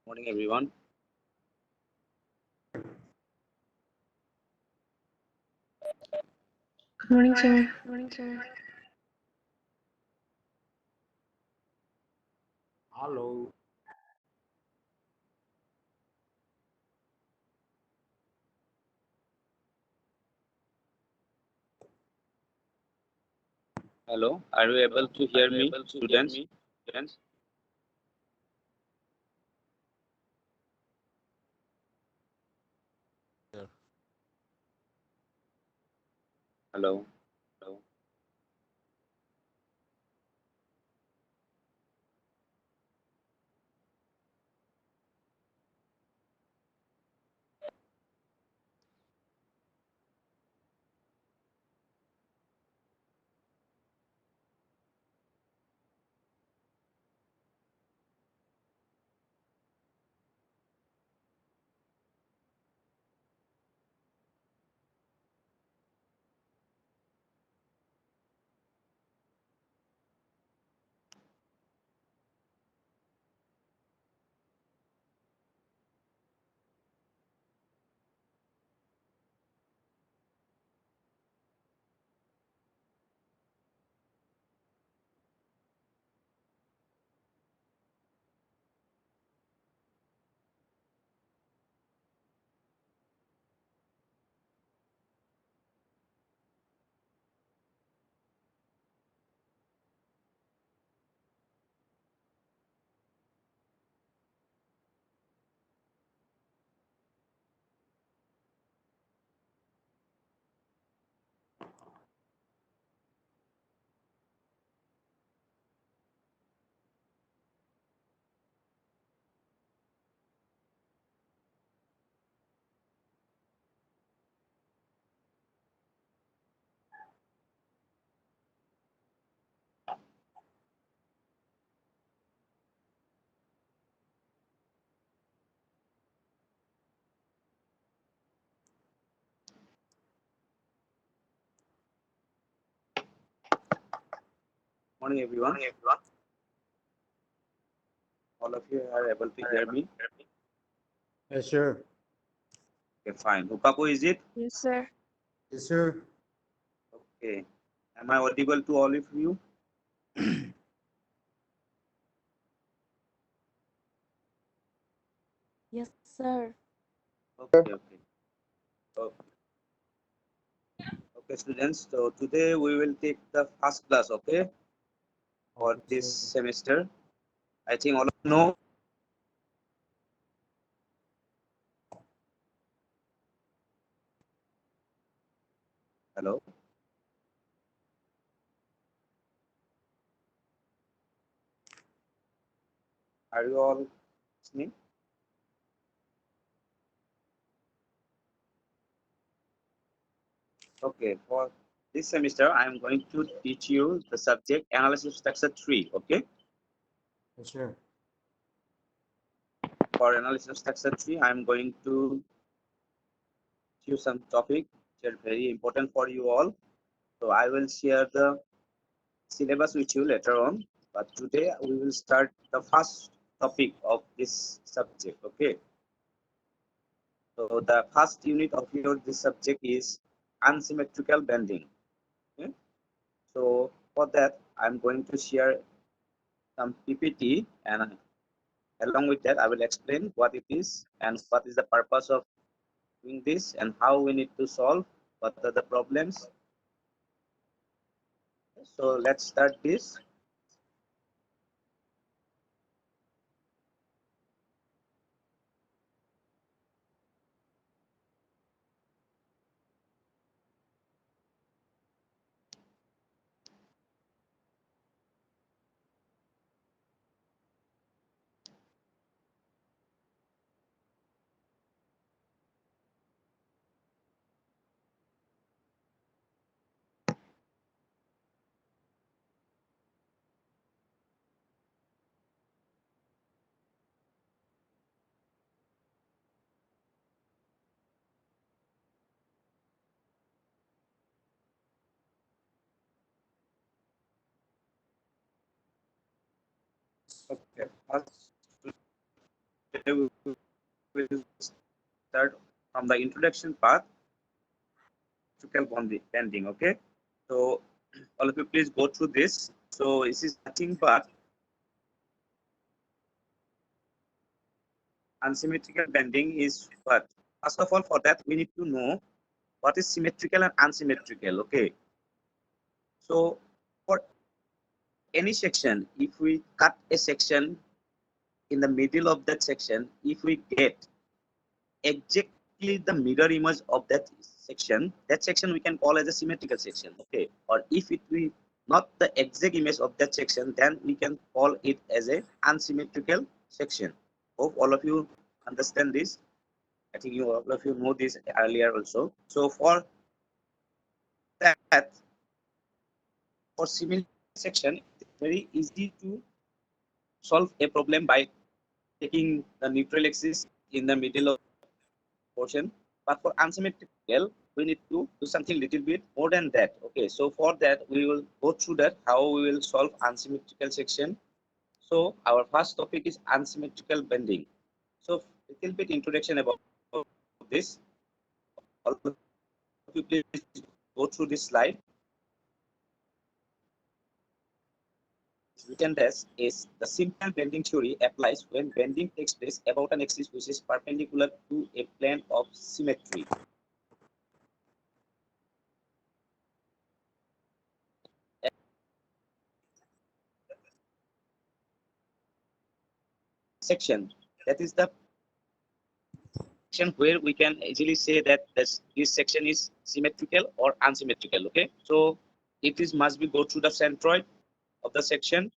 Morning, everyone. Good morning, sir. Hello. Hello. Are you able to hear me, students? Hello. Morning, everyone. All of you are able to hear me? Yes, sir. Okay, fine. Ukaku, is it? Yes, sir. Yes, sir. Okay. Am I audible to all of you? Yes, sir. Okay. Okay. Okay, students. So today we will take the first class, okay, for this semester. I think all of you know. Hello. Are you all listening? Okay. For this semester, I am going to teach you the subject analysis structure 3. Okay. Yes, sir. For analysis structure 3, I am going to teach you some topic which are very important for you all. So I will share the syllabus with you later on. But today we will start the first topic of this subject. Okay. So the first unit of your this subject is unsymmetrical bending. Okay. So for that, I'm going to share some PPT, and along with that, I will explain what it is and what is the purpose of doing this and how we need to solve what are the problems. So let's start this. today we will start from the introduction part, symmetrical bending. Okay, so all of you please go through this. So this is nothing but unsymmetrical bending is what? First of all, for that we need to know what is symmetrical and unsymmetrical. Okay, so for any section, if we cut a section in the middle of that section, if we get exactly the mirror image of that section we can call as a symmetrical section. Okay, or if it will not the exact image of that section, then we can call it as a unsymmetrical section. Hope all of you understand this. I think you all of you know this earlier also. So for that, for symmetrical section, it's very easy to solve a problem by taking the neutral axis in the middle of portion. But for unsymmetrical, we need to do something little bit more than that. Okay, so for that we will go through that how we will solve unsymmetrical section. So our first topic is unsymmetrical bending. So little bit introduction about this. All of you please go through this slide. It's written as is the simple bending theory applies when bending takes place about an axis which is perpendicular to a plane of symmetry. Section, that is the section where we can easily say that this section is symmetrical or unsymmetrical. Okay, so it is must be go through the centroid of the section.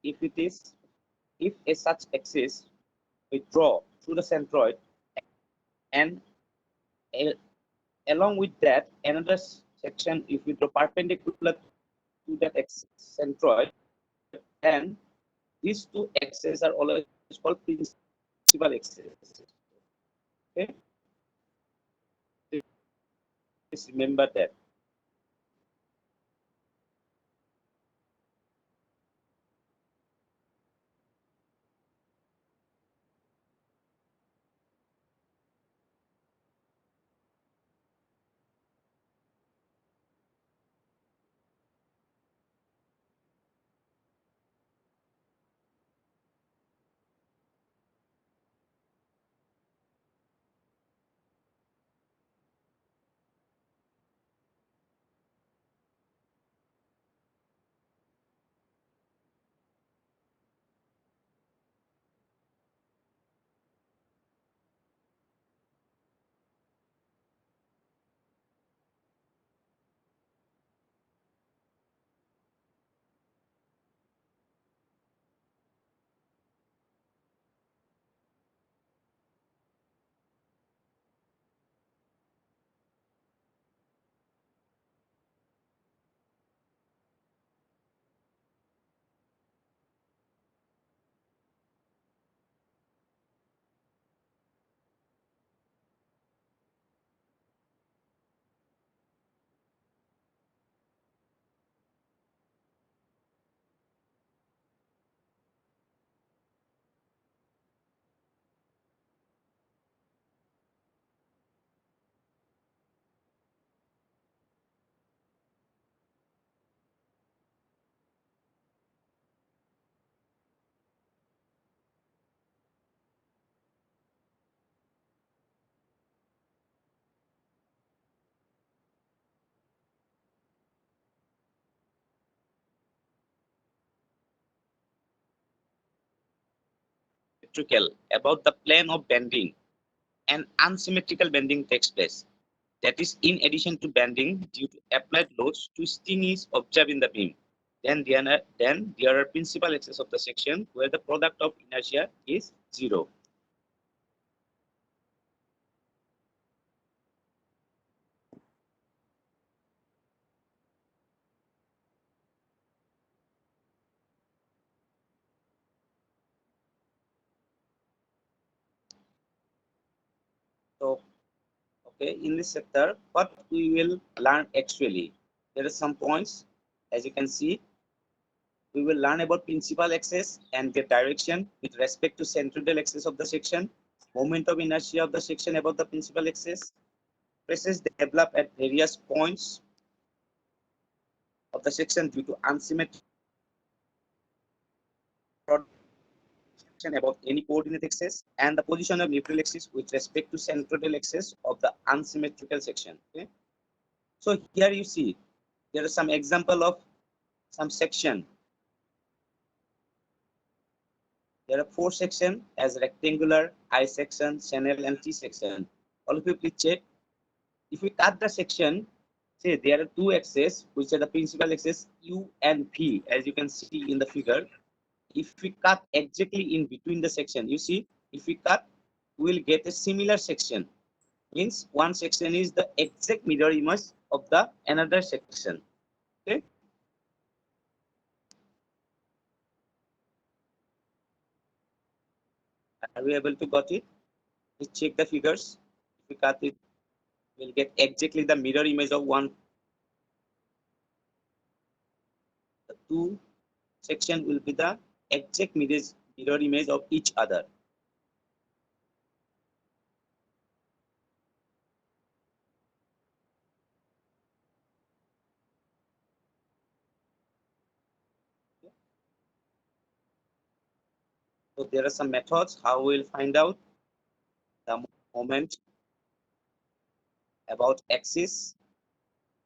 If it is, if a such axis we draw through the centroid, and along with that another section if we draw perpendicular to that centroid, then these two axes are always called principal axes. Okay, please remember that. Symmetrical about the plane of bending and unsymmetrical bending takes place. That is, in addition to bending due to applied loads, twisting is observed in the beam. Then there are principal axes of the section where the product of inertia is zero. So, okay, in this sector, what we will learn actually, there are some points, as you can see. we will learn about principal axis and their direction with respect to centroidal axis of the section, moment of inertia of the section about the principal axis, stresses develop at various points of the section due to unsymmetrical about any coordinate axis, and the position of neutral axis with respect to centroidal axis of the unsymmetrical section. Okay, so here you see there is some example of some section. There are 4 sections as rectangular, I section, channel, and T section. All of you please check. If we cut the section, say there are 2 axes, which are the principal axis U and V, as you can see in the figure. If we cut exactly in between the section, you see, if we cut, we will get a similar section. Means one section is the exact mirror image of the another section. Okay. Are we able to got it? Let's check the figures. If we cut it, we'll get exactly the mirror image of one. The 2 section will be the exact mirror image of each other. So there are some methods how we'll find out the moment about axis.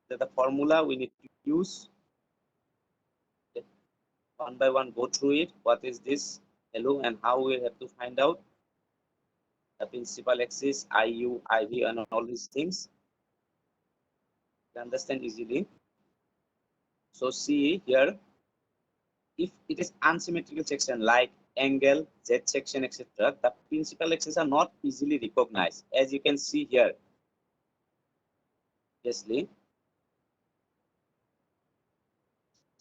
The formula we need to use. One by one go through it. What is this hello and how we have to find out the principal axis, IU, IV, and all these things. You understand easily. So see here, if it is unsymmetrical section like angle, Z section, etc., the principal axes are not easily recognized. As you can see here, obviously,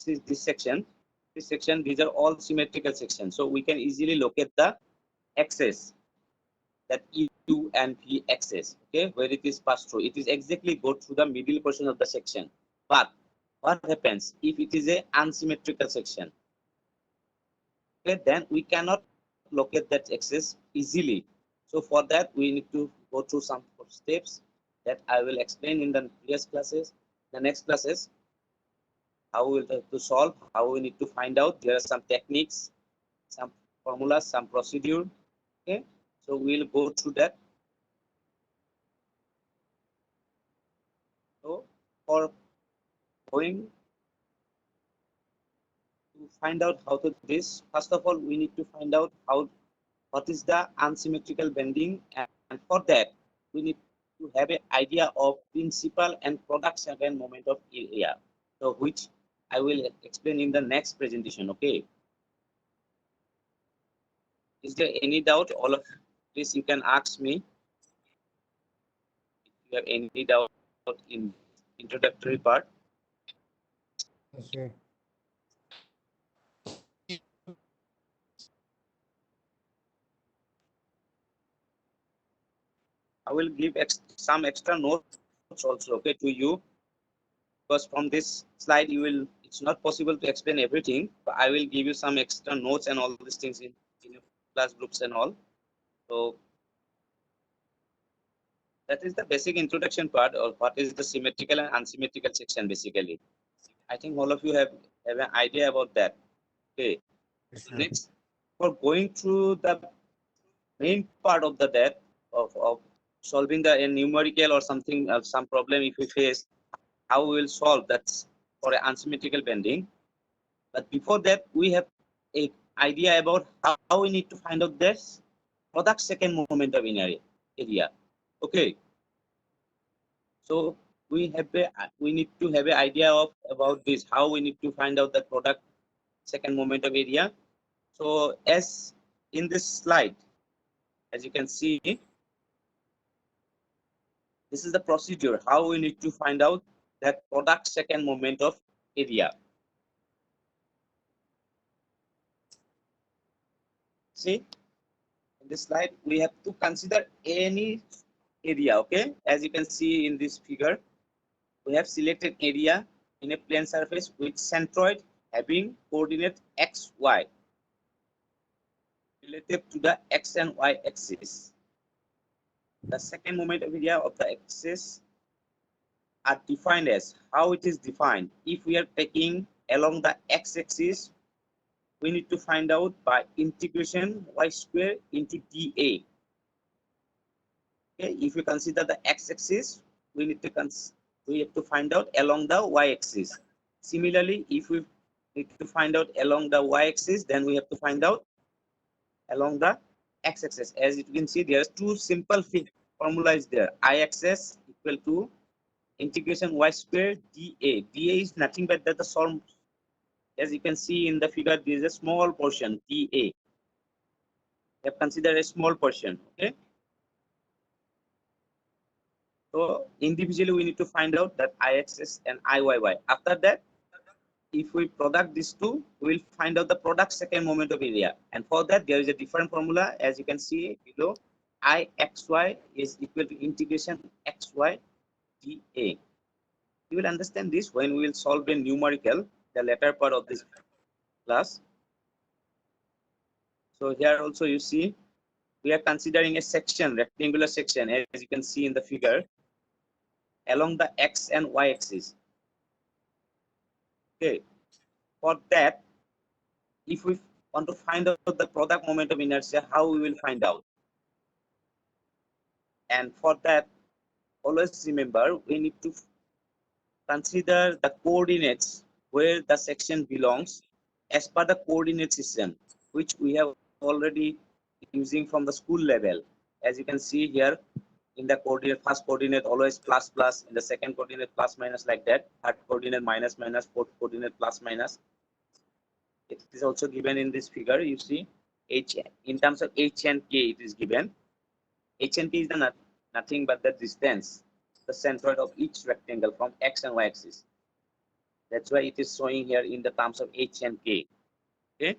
this section, these are all symmetrical sections. So we can easily locate the axis, that U and V axis, okay, where it is passed through. It is exactly go through the middle portion of the section. But what happens if it is a unsymmetrical section? Okay, then we cannot locate that axis easily. So for that, we need to go through some steps that I will explain in the previous classes. The next classes, how we will have to solve, how we need to find out. There are some techniques, some formulas, some procedure. Okay, so we'll go through that. So for going to find out how to do this, first of all, we need to find out what is the unsymmetrical bending, and for that, we need to have an idea of principal and product second moment of area. So which I will explain in the next presentation. Okay. Is there any doubt? All of this you can ask me. If you have any doubt in introductory part. Yes, sir. I will give some extra notes also, okay, to you, because from this slide it's not possible to explain everything, but I will give you some extra notes and all these things in your class groups and all. So that is the basic introduction part, or what is the symmetrical and unsymmetrical section basically. I think all of you have an idea about that. Okay. Yes, sir. Next, for going through the main part of the that of solving the numerical or something, some problem if we face, how we will solve that for an unsymmetrical bending. But before that, we have an idea about how we need to find out this product second moment of area. Okay. So we need to have an idea of about this, how we need to find out the product second moment of area. So as in this slide, as you can see, this is the procedure how we need to find out that product second moment of area. See, in this slide, we have to consider any area. Okay, as you can see in this figure, we have selected area in a plane surface with centroid having coordinate x, y relative to the x and y axis. The second moment of area of the axis are defined as how it is defined. If we are taking along the x-axis, we need to find out by integration y square into dA. Okay, if we consider the x-axis, we have to find out along the y-axis. Similarly, if we need to find out along the y-axis, then we have to find out along the x-axis. As you can see, there are two simple formulas there. I-axis equal to integration y square dA. dA is nothing but that the sum. As you can see in the figure, there is a small portion dA. We have considered a small portion. Okay. So individually, we need to find out that I-axis and IYY. After that, if we product these two, we will find out the product second moment of area. And for that, there is a different formula. As you can see below, Ixy is equal to integration xy dA. You will understand this when we will solve a numerical, the latter part of this class. So here also you see, we are considering a section, rectangular section, as you can see in the figure, along the x and y axis. Okay, for that, if we want to find out the product moment of inertia, how we will find out? And for that, always remember, we need to consider the coordinates where the section belongs as per the coordinate system, which we have already using from the school level. As you can see here, in the coordinate, first coordinate always plus plus, in the second coordinate plus minus, like that, third coordinate minus minus, fourth coordinate plus minus. It is also given in this figure. You see, h in terms of h and k, it is given. H and k is the nothing but the distance, the centroid of each rectangle from x and y axis. That's why it is showing here in the terms of h and k. Okay,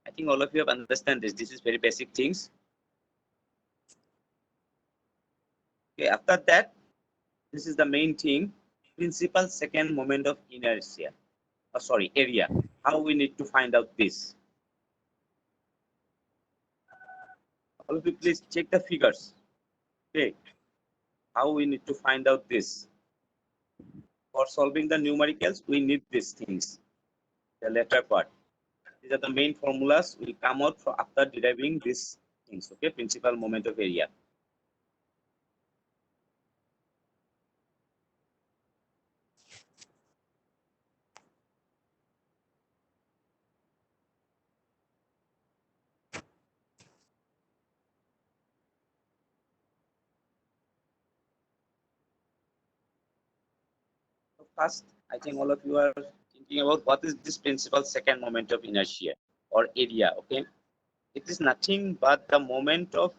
I think all of you have understand this. This is very basic things. Okay, after that, this is the main thing, principal second moment of inertia. Oh, sorry, area. How we need to find out this? All of you please check the figures. Okay, how we need to find out this? For solving the numericals, we need these things. The latter part. These are the main formulas will come out for after deriving these things. Okay, principal moment of area. So first, I think all of you are thinking about what is this principal second moment of inertia or area. Okay, it is nothing but the moment of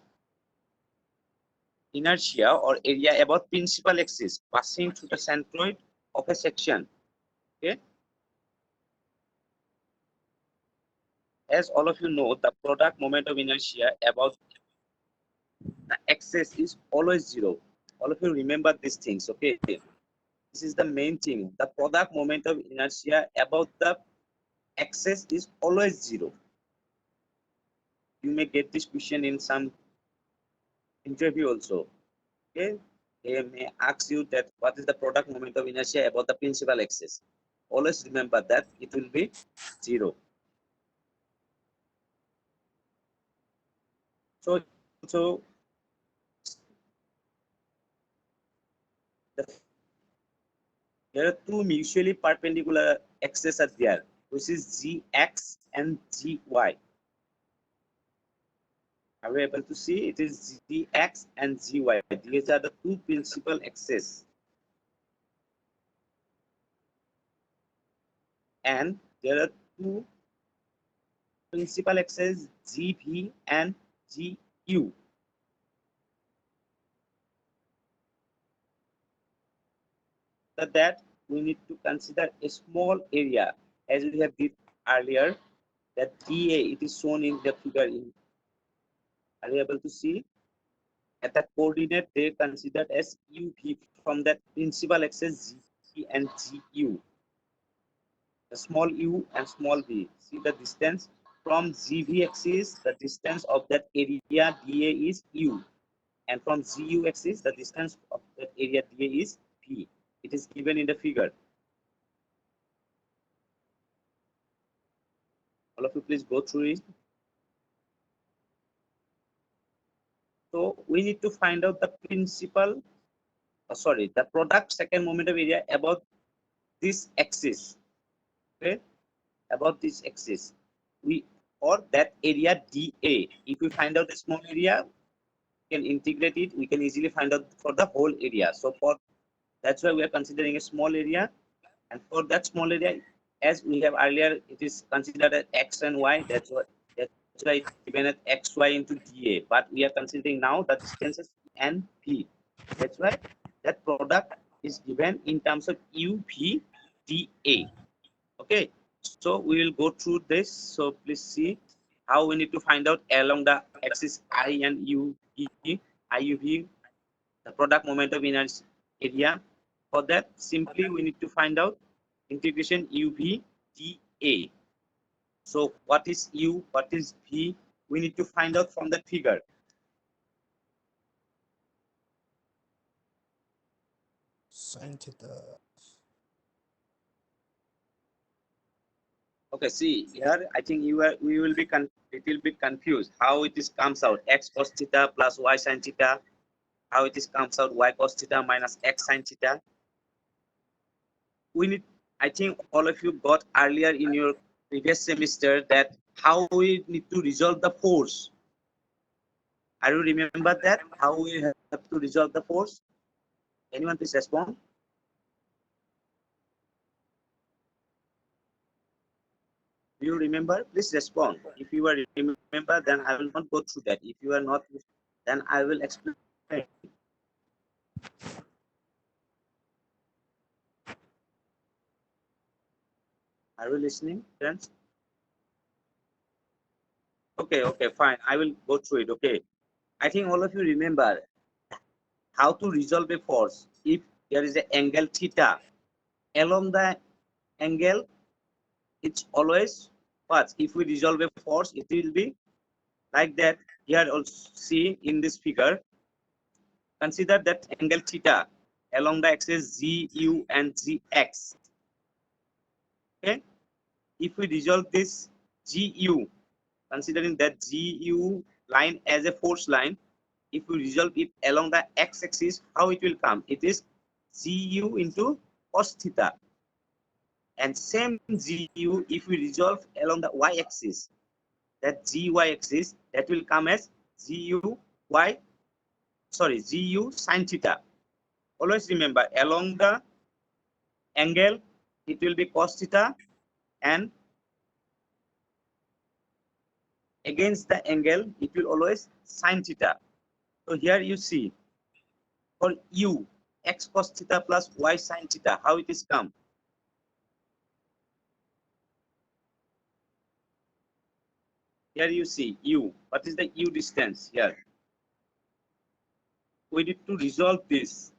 inertia or area about principal axis passing through the centroid of a section. Okay, as all of you know, the product moment of inertia about the axis is always zero. All of you remember these things. Okay, this is the main thing. The product moment of inertia about the axis is always zero. You may get this question in some interview also. Okay, they may ask you that what is the product moment of inertia about the principal axis. Always remember that it will be zero. So there are two mutually perpendicular axes are there, which is gx and gy. Are we able to see? It is gx and gy. These are the two principal axes. And there are two principal axes, gv and gu. So that we need to consider a small area, as we have did earlier, that dA, it is shown in the figure. Are you able to see? At that coordinate, they considered as uv from that principal axis g and gu. the small u and small v. See the distance from GV axis, the distance of that area dA is u, and from GU axis, the distance of that area dA is v. It is given in the figure. All of you please go through it. So we need to find out the principal, the product second moment of area about this axis. Okay, about this axis. Or that area dA. If we find out the small area, we can integrate it. We can easily find out for the whole area. So that's why we are considering a small area. And for that small area, as we have earlier, it is considered as x and y. That's why it's given as xy into dA. But we are considering now the distances and v. That's why that product is given in terms of uv dA. Okay, so we will go through this. So please see how we need to find out along the axis I and IUV, the product moment of inertia area. For that, simply we need to find out integration UV dA. So what is U, what is V? We need to find out from the figure. Sin theta. Okay, see here, I think we will be little bit confused how it is comes out x cos theta plus y sin theta, how it is comes out y cos theta minus x sin theta. We need, I think all of you got earlier in your previous semester that how we need to resolve the force. Are you remember that how we have to resolve the force? Anyone please respond? Do you remember? Please respond. If you are remember, then I will not go through that. If you are not, then I will explain. Are you listening, friends? Okay, fine. I will go through it. Okay. I think all of you remember how to resolve a force. If there is an angle theta, along the angle, it's always what? If we resolve a force, it will be like that. Here also see in this figure, consider that angle theta along the axis GU and GX. Okay, if we resolve this GU, considering that GU line as a force line, if we resolve it along the x-axis, how it will come? It is GU into cos theta. And same GU, if we resolve along the y-axis, that GY axis, that will come as GU sin theta. Always remember, along the angle, it will be cos theta, and against the angle, it will always sin theta. So here you see, for U, x cos theta plus y sin theta, how it is come? Here you see U. What is the U distance here? We need to resolve this.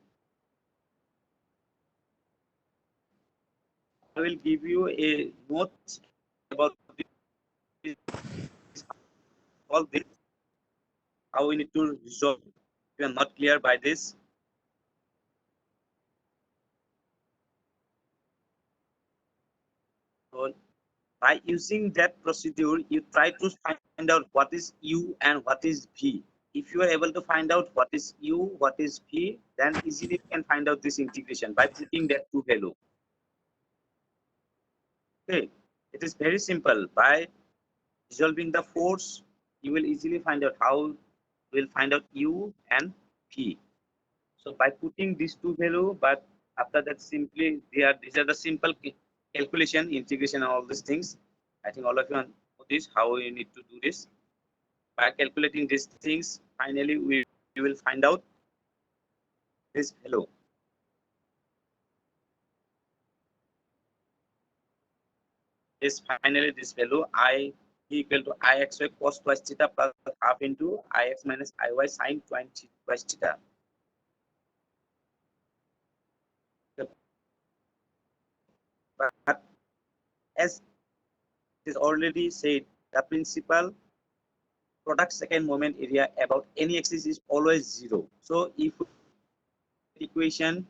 I will give you a note about this, all this, how we need to resolve. If you are not clear by this, so by using that procedure, you try to find out what is U and what is V. If you are able to find out what is U, what is V, then easily you can find out this integration by putting that two value. Okay, it is very simple. By resolving the force, you will easily find out how we'll find out U and V. So by putting these two value, but after that simply these are the simple calculation, integration, and all these things. I think all of you know this how you need to do this. By calculating these things, finally we will find out this value. Finally this value I equal to ixy cos twice theta plus half into ix minus iy sin twice theta. But as it is already said, the principal product second moment area about any axis is always 0. So if equation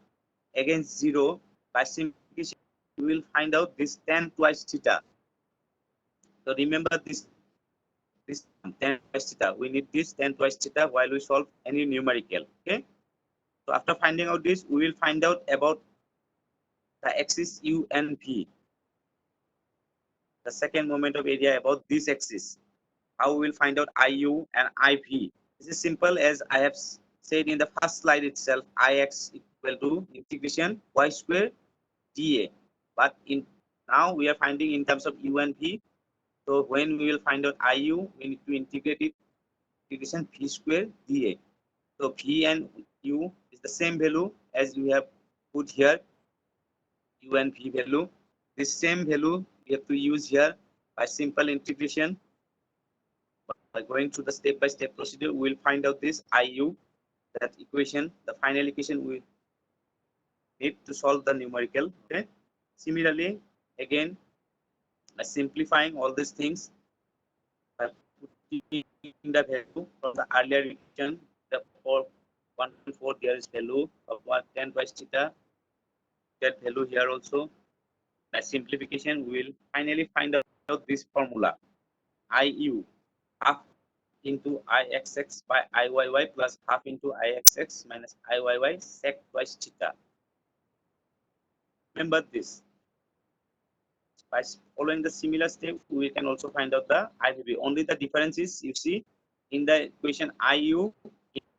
against 0 by simplification, we will find out this tan twice theta. So remember this tan twice theta. We need this tan twice theta while we solve any numerical. Okay. So after finding out this, we will find out about the axis U and V. The second moment of area about this axis. How we will find out IU and IV. This is simple, as I have said in the first slide itself. Ix equal to integration y square dA. But in now we are finding in terms of U and V. So when we will find out IU, we need to integrate it integration V square dA. So V and U is the same value as we have put here. U and V value. This same value we have to use here by simple integration. By going through the step-by-step procedure, we will find out this IU, that equation, the final equation we need to solve the numerical. Okay. Similarly, again, by simplifying all these things, by putting the value from the earlier equation, the for 1.4 there is value of 10 twice theta. That value here also. By simplification, we will finally find out this formula. IU half into Ixx by Iyy plus half into Ixx minus Iyy sec twice theta. Remember this. By following the similar step, we can also find out the IVB. Only the difference is, you see, in the equation IU,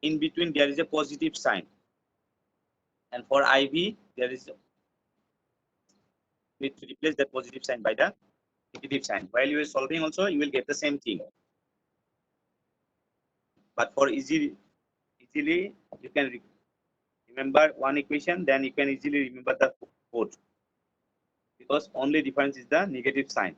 in between there is a positive sign. And for IV, there is need to replace that positive sign by the negative sign. While you are solving also, you will get the same thing. But for easily you can remember one equation, then you can easily remember the both, because only difference is the negative sign.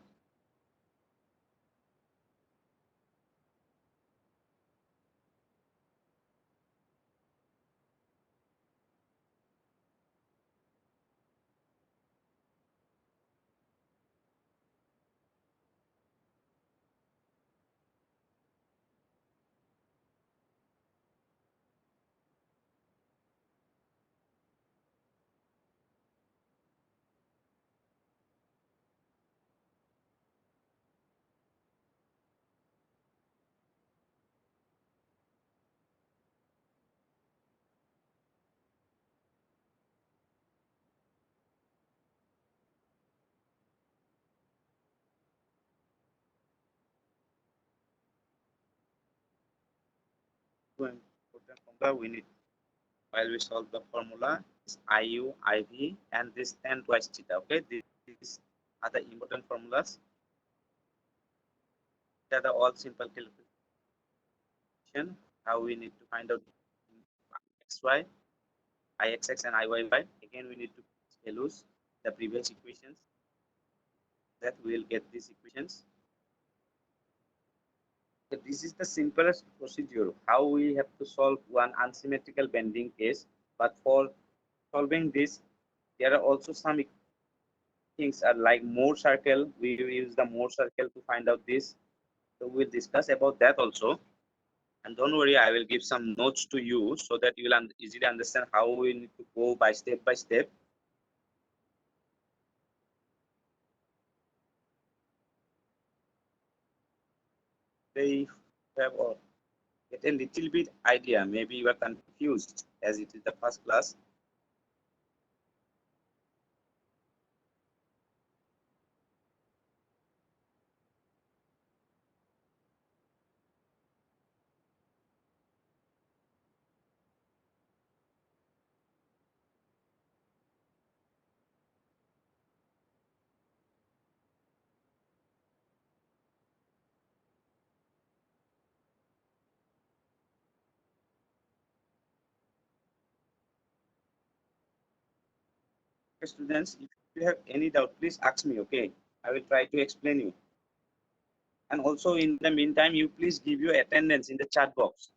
Formula we need while we solve the formula is IU, IV, and this tan twice theta. Okay, these are the important formulas. These are the all simple calculation. How we need to find out xy, Ixx, and Iyy. Again, we need to values the previous equations. That we will get these equations. So this is the simplest procedure how we have to solve one unsymmetrical bending case. But for solving this, there are also some things are like Mohr circle. We use the Mohr circle to find out this. So we'll discuss about that also. And don't worry, I will give some notes to you so that you will easily understand how we need to go by step by step. They have get a little bit idea. Maybe you are confused as it is the first class. Okay, students, if you have any doubt, please ask me. Okay, I will try to explain you. And also in the meantime, you please give your attendance in the chat box.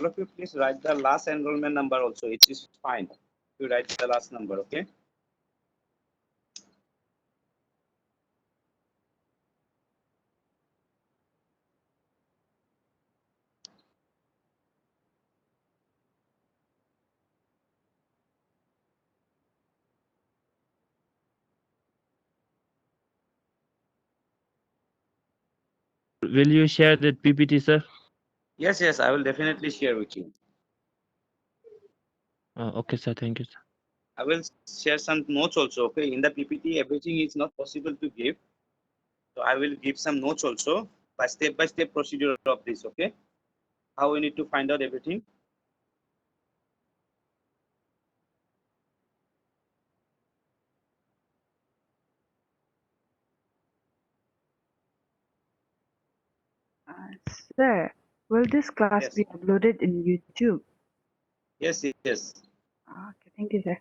All of you please write the last enrollment number also. It is fine. You write the last number, okay? Will you share that PPT, sir? Yes, yes, I will definitely share with you. Okay, sir. Thank you, sir. I will share some notes also, okay? In the PPT, everything is not possible to give. So I will give some notes also by step procedure of this, okay? How we need to find out everything. Sir, will this class Yes. be uploaded in YouTube? Yes, yes. Okay, thank you, sir.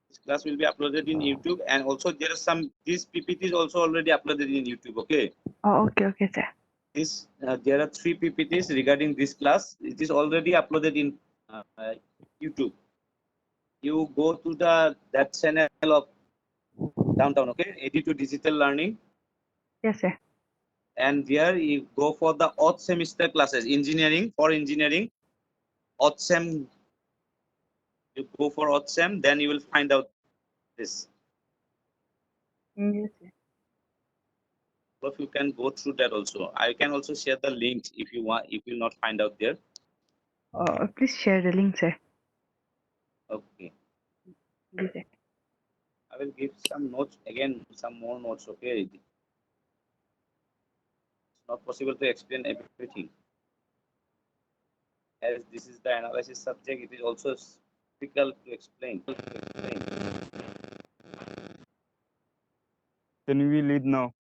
This class will be uploaded in YouTube, and also there are some, these PPTs also already uploaded in YouTube, okay? Oh, okay, sir. This there are 3 PPTs regarding this class. It is already uploaded in YouTube. You go to that channel of downtown, okay? Edit to Digital Learning, Yes, sir. and there you go for the odd semester classes, engineering, for engineering, odd sem. You go for odd sem, then you will find out this. Yes, sir. So if you can go through that also. I can also share the links if you want, if you will not find out there. Please share the link, sir. Okay. Yes, sir. I will give some notes again, some more notes, okay? It's not possible to explain everything. As this is the analysis subject, it is also difficult to explain. Can we leave now?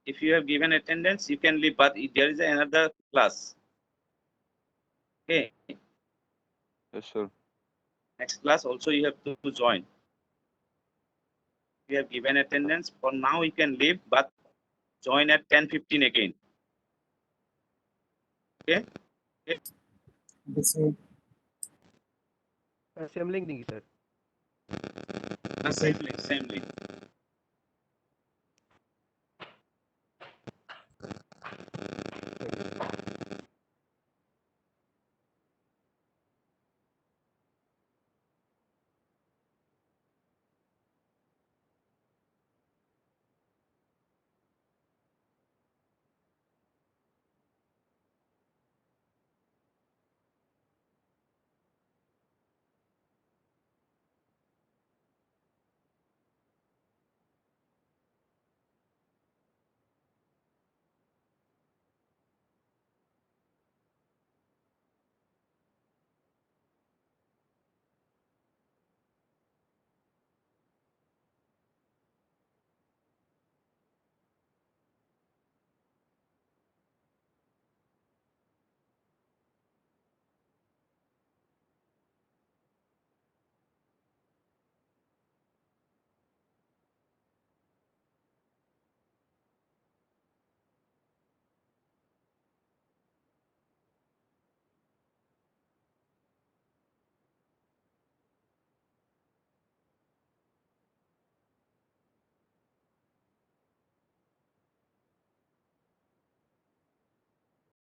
If you have given attendance, you can leave, but there is another class. Okay. Yes, sure. Next class also you have to join. If you have given attendance, for now you can leave, but join at 10:15 again. Okay. Same link नहीं sir. Same link, same link.